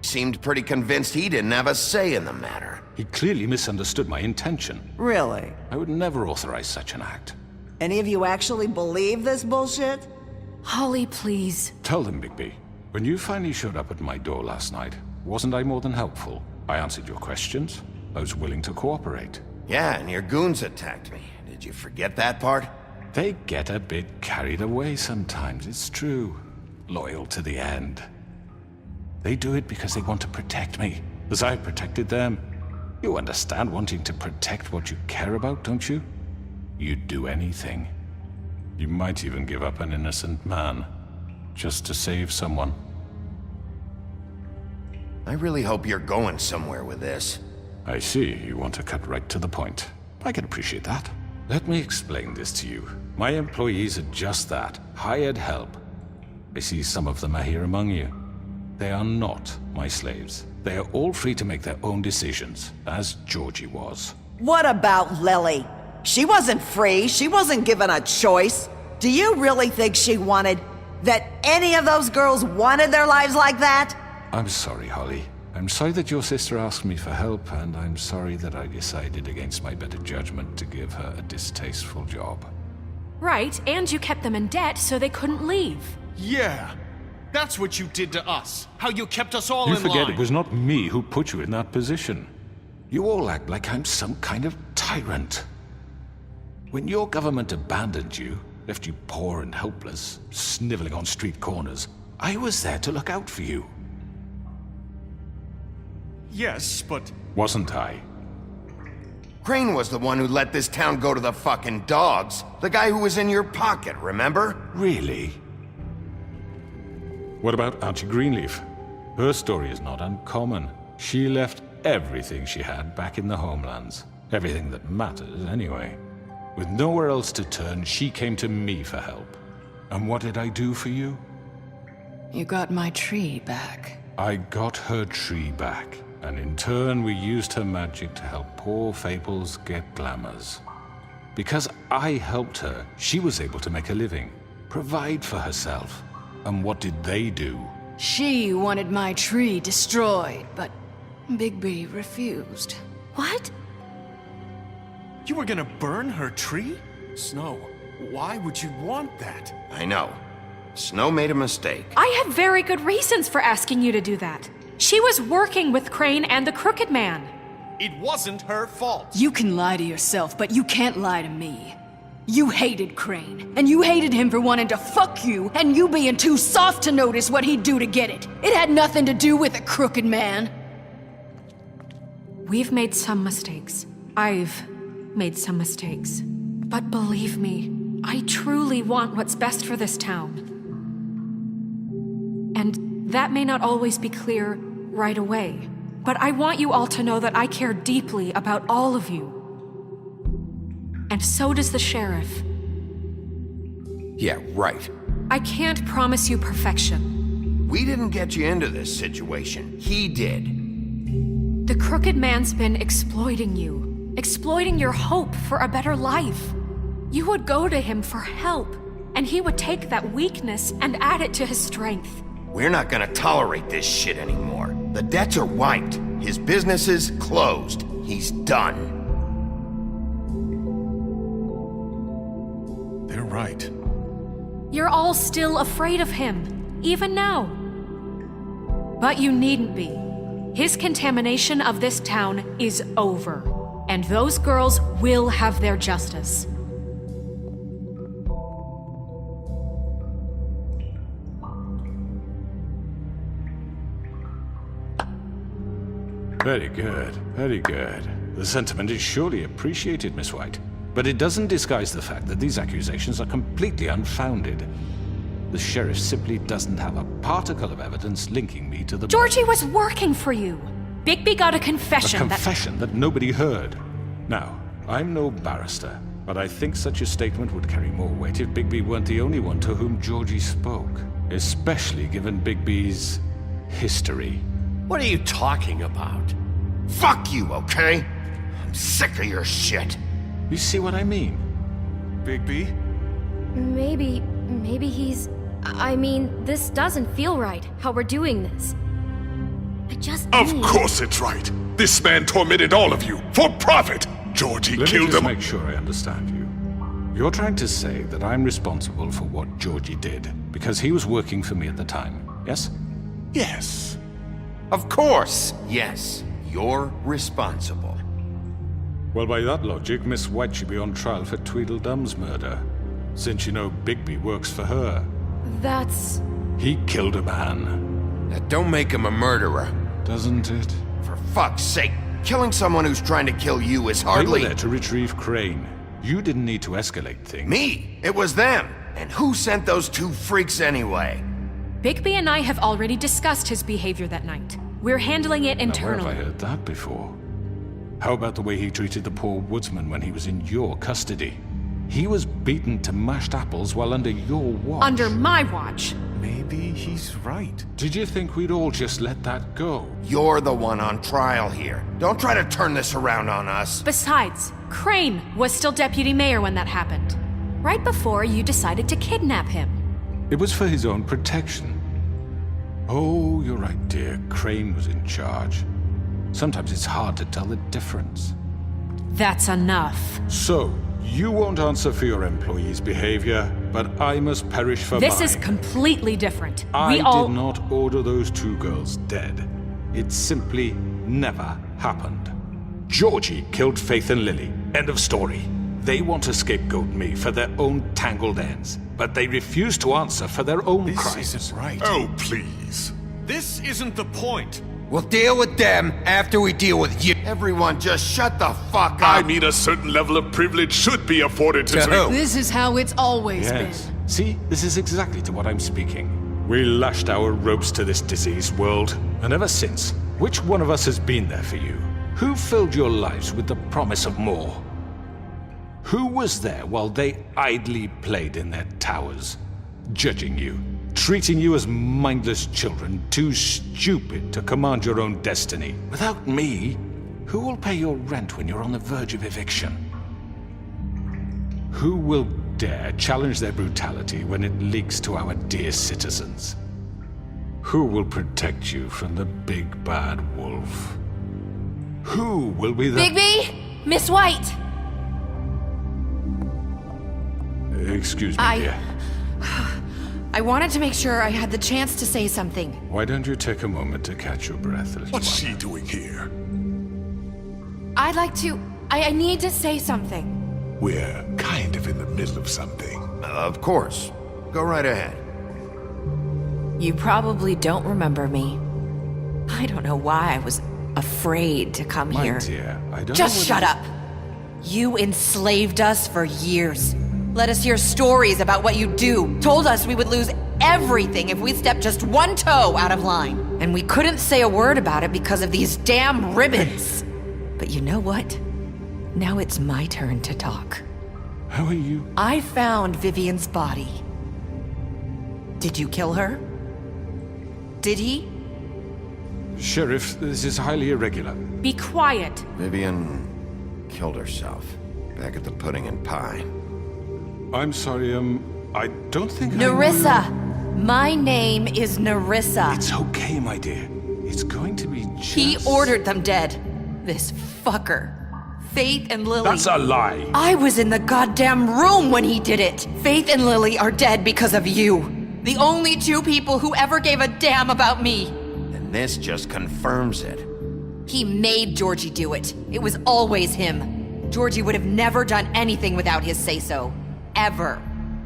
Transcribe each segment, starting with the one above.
Seemed pretty convinced he didn't have a say in the matter. He clearly misunderstood my intention. Really? I would never authorize such an act. Any of you actually believe this bullshit? Holly, please. Tell them, Bigby. When you finally showed up at my door last night, wasn't I more than helpful? I answered your questions. I was willing to cooperate. Yeah, and your goons attacked me. Did you forget that part? They get a bit carried away sometimes, it's true. Loyal to the end. They do it because they want to protect me, as I protected them. You understand wanting to protect what you care about, don't you? You'd do anything. You might even give up an innocent man, just to save someone. I really hope you're going somewhere with this. I see, you want to cut right to the point. I can appreciate that. Let me explain this to you. My employees are just that, hired help. I see some of them are here among you. They are not my slaves. They are all free to make their own decisions, as Georgie was. What about Lily? She wasn't free. She wasn't given a choice. Do you really think she wanted... that any of those girls wanted their lives like that? I'm sorry, Holly. I'm sorry that your sister asked me for help, and I'm sorry that I decided against my better judgment to give her a distasteful job. Right, and you kept them in debt so they couldn't leave. Yeah, that's what you did to us. How you kept us all in You line. forget it was not me who put you in that position. You all act like I'm some kind of tyrant. When your government abandoned you, left you poor and helpless, sniveling on street corners, I was there to look out for you. Yes, but... Wasn't I? Crane was the one who let this town go to the fucking dogs. The guy who was in your pocket, remember? Really? What about Auntie Greenleaf? Her story is not uncommon. She left everything she had back in the homelands. Everything that matters, anyway. With nowhere else to turn, she came to me for help. And what did I do for you? You got my tree back. I got her tree back. And in turn, we used her magic to help poor Fables get glamours. Because I helped her, she was able to make a living, provide for herself. And what did they do? She wanted my tree destroyed, but Bigby refused. What? You were gonna burn her tree? Snow, why would you want that? I know. Snow made a mistake. I had very good reasons for asking you to do that. She was working with Crane and the Crooked Man. It wasn't her fault. You can lie to yourself, but you can't lie to me. You hated Crane, and you hated him for wanting to fuck you, and you being too soft to notice what he'd do to get it. It had nothing to do with the Crooked Man. We've made some mistakes. I've made some mistakes. But believe me, I truly want what's best for this town. And that may not always be clear right away, but I want you all to know that I care deeply about all of you. And so does the sheriff. Yeah, right. I can't promise you perfection. We didn't get you into this situation. He did. The Crooked Man's been exploiting you, exploiting your hope for a better life. You would go to him for help, and he would take that weakness and add it to his strength. We're not gonna tolerate this shit anymore. The debts are wiped. His business is closed. He's done. They're right. You're all still afraid of him, even now. But you needn't be. His contamination of this town is over, and those girls will have their justice. Very good, very good. The sentiment is surely appreciated, Miss White. But it doesn't disguise the fact that these accusations are completely unfounded. The sheriff simply doesn't have a particle of evidence linking me to the... Georgie was working for you. Bigby got a confession A confession that nobody heard. Now, I'm no barrister, but I think such a statement would carry more weight if Bigby weren't the only one to whom Georgie spoke. Especially given Bigby's history. What are you talking about? Fuck you, okay? I'm sick of your shit. You see what I mean? Bigby? Maybe he's... I mean, this doesn't feel right, how we're doing this. I just Of need... course it's right. This man tormented all of you for profit. Georgie Let me killed just him. make sure I understand you. You're trying to say that I'm responsible for what Georgie did because he was working for me at the time, yes? Yes. Of course, yes. You're responsible. Well, by that logic, Miss White should be on trial for Tweedledum's murder, since you know Bigby works for her. That's... He killed a man, That don't make him a murderer. doesn't it? For fuck's sake, killing someone who's trying to kill you is I were hardly... there to retrieve Crane. You didn't need to escalate things. Me! It was them! And who sent those two freaks anyway? Bigby and I have already discussed his behavior that night. We're handling it Now, where have I internally. heard that before? How about the way he treated the poor woodsman when he was in your custody? He was beaten to mashed apples while under your watch. Under my watch. Maybe he's right. Did you think we'd all just let that go? You're the one on trial here. Don't try to turn this around on us. Besides, Crane was still deputy mayor when that happened. Right before you decided to kidnap him. It was for his own protection. Oh, you're right, dear. Crane was in charge. Sometimes it's hard to tell the difference. That's enough. So, you won't answer for your employees' behavior, but I must perish for This mine. is completely different. I We all... did not order those two girls dead. It simply never happened. Georgie killed Faith and Lily. End of story. They want to scapegoat me for their own tangled ends, but they refuse to answer for their own This crimes. isn't right. Oh, please. This isn't the point. We'll deal with them after we deal with you. Everyone just shut the fuck up. I mean, a certain level of privilege should be afforded to... To who? This is how it's always Yes. been. See, this is exactly to what I'm speaking. We lashed our ropes to this diseased world, and ever since, which one of us has been there for you? Who filled your lives with the promise of more? Who was there while they idly played in their towers, judging you, treating you as mindless children, too stupid to command your own destiny? Without me, who will pay your rent when you're on the verge of eviction? Who will dare challenge their brutality when it leaks to our dear citizens? Who will protect you from the big bad wolf? Who will be the... Bigby! Miss White! Excuse me, dear. I wanted to make sure I had the chance to say something. Why don't you take a moment to catch your breath, little What's one? she doing here? I'd like to. I need to say something. We're kind of in the middle of something. Of course. Go right ahead. You probably don't remember me. I don't know why I was afraid to come My here. dear, I don't Just know shut whether- up. You enslaved us for years. Let us hear stories about what you do. Told us we would lose everything if we stepped just one toe out of line. And we couldn't say a word about it because of these damn ribbons. But you know what? Now it's my turn to talk. How are you? I found Vivian's body. Did you kill her? Did he? Sheriff, this is highly irregular. Be quiet. Vivian killed herself back at the Pudding and Pie. I'm sorry, I don't think I Nerissa! knew- My name is Nerissa. It's okay, my dear. It's going to be just... He ordered them dead. This fucker. Faith and Lily. That's a lie! I was in the goddamn room when he did it. Faith and Lily are dead because of you. The only two people who ever gave a damn about me. And this just confirms it. He made Georgie do it. It was always him. Georgie would have never done anything without his say-so. Ever.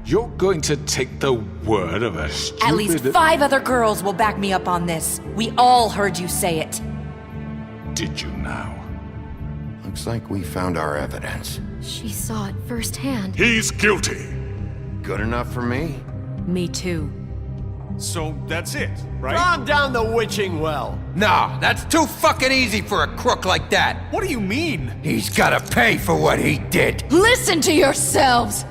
You're going to take the word of a stupid... At least 5 other girls will back me up on this. We all heard you say it. Did you now? Looks like we found our evidence. She saw it firsthand. He's guilty. Good enough for me? Me too. So that's it, right? Calm down the witching well. Nah, that's too fucking easy for a crook like that. What do you mean? He's gotta pay for what he did. Listen to yourselves!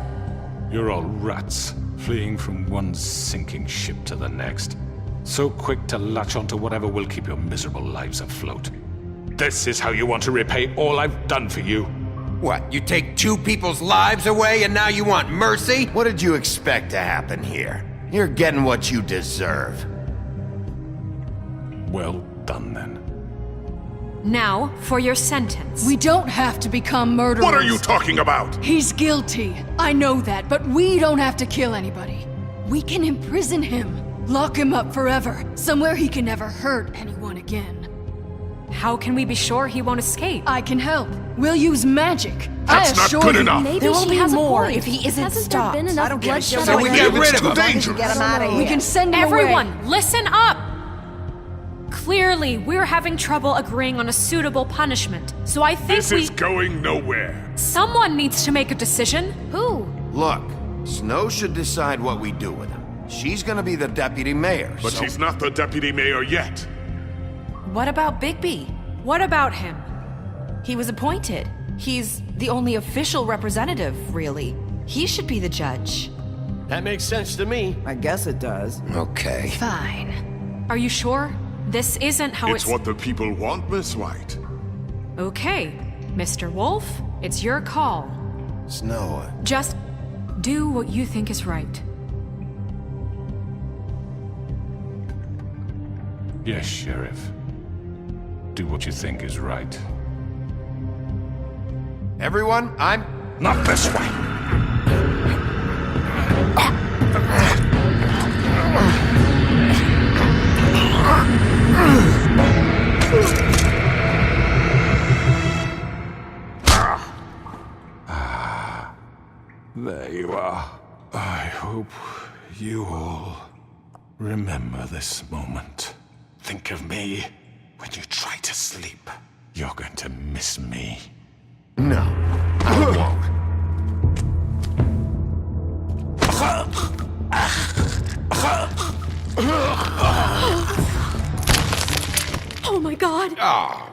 You're all rats, fleeing from one sinking ship to the next. So quick to latch onto whatever will keep your miserable lives afloat. This is how you want to repay all I've done for you. What, you take 2 people's lives away and now you want mercy? What did you expect to happen here? You're getting what you deserve. Well done, then. Now, for your sentence. We don't have to become murderers. What are you talking about? He's guilty. I know that, but we don't have to kill anybody. We can imprison him. Lock him up forever. Somewhere he can never hurt anyone again. How can we be sure he won't escape? I can help. We'll use magic. That's I not assure good you. enough. Maybe There will she be has more a point. if he isn't Hasn't stopped. there been enough I don't give a bloodshed shit So we already? get rid It's of too him. dangerous. Get him out of here. We can send him Everyone, away. listen up! Clearly, we're having trouble agreeing on a suitable punishment, so I think This is going nowhere. someone needs to make a decision. Who? Look, Snow should decide what we do with him. She's gonna be the deputy mayor, But so... she's not the deputy mayor yet. What about Bigby? What about him? He was appointed. He's the only official representative, really. He should be the judge. That makes sense to me. I guess it does. Okay. Fine. Are you sure? This isn't how It's what the people want, Miss White. Okay, Mr. Wolf, it's your call. Snow, Just do what you think is right. Yes, Sheriff. Do what you think is right. everyone, I'm... Not this way! There you are. I hope you all remember this moment. Think of me when you try to sleep. You're going to miss me. No, I won't. Oh my god! Ah,